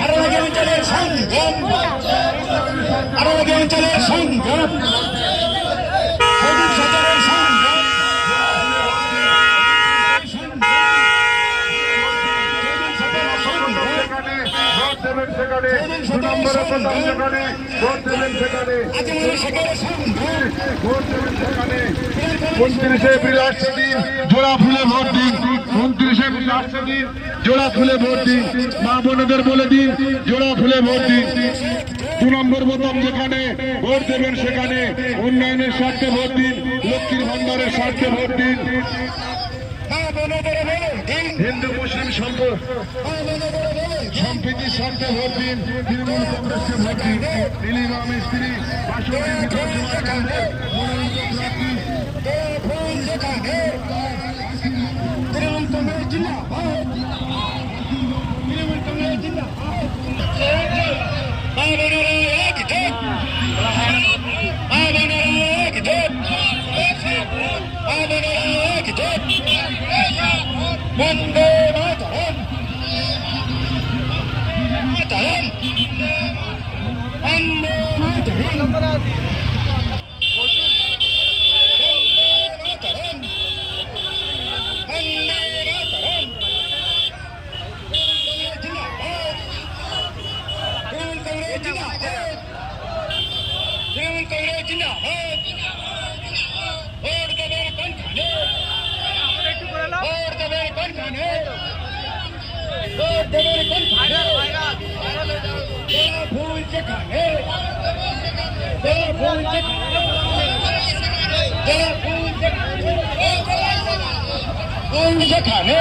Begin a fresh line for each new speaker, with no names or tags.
আরো আগে অঞ্চলের সংগ্রাম, আরো আগে অঞ্চলের সংগ্রাম,
উনত্রিশে এপ্রিল আসছে দিন জোড়া ফুলে ভোট দিন। 29 এপ্রিল আসছে দিন জোড়া ফুলে ভোট দিন। মা বোনেদের বলে দিন জোড়া ফুলে ভোট দিন। 2 নম্বর বোতাম যেখানে ভোট দেবেন সেখানে উন্নয়নের স্বার্থে ভোট দিন, লক্ষ্মীর ভান্ডারের স্বার্থে ভোট দিন। হিন্দু মুসলিম সম্প্রীতির স্বার্থে ভোট দিন। তৃণমূল কংগ্রেসকে ভোট দিন। নীলিমা মিস্ত্রি বাসন্তী বিধানসভা কেন্দ্রের
তৃণমূল কংগ্রেস জিন্দাবাদ, তৃণমূল কংগ্রেস জিন্দাবাদ। বন্দে মাতরম, মাতরম, বন্দে মাতরম, তৃণমূল কংগ্রেস জিন্দাবাদ। ভোট দেবেন কোনখানে, ভোট দেবেন কোনখানে, ভোট দেবেন কোনখানে, ফুল যেখানে, ফুল যেখানে, ফুল যেখানে, ফুল যেখানে।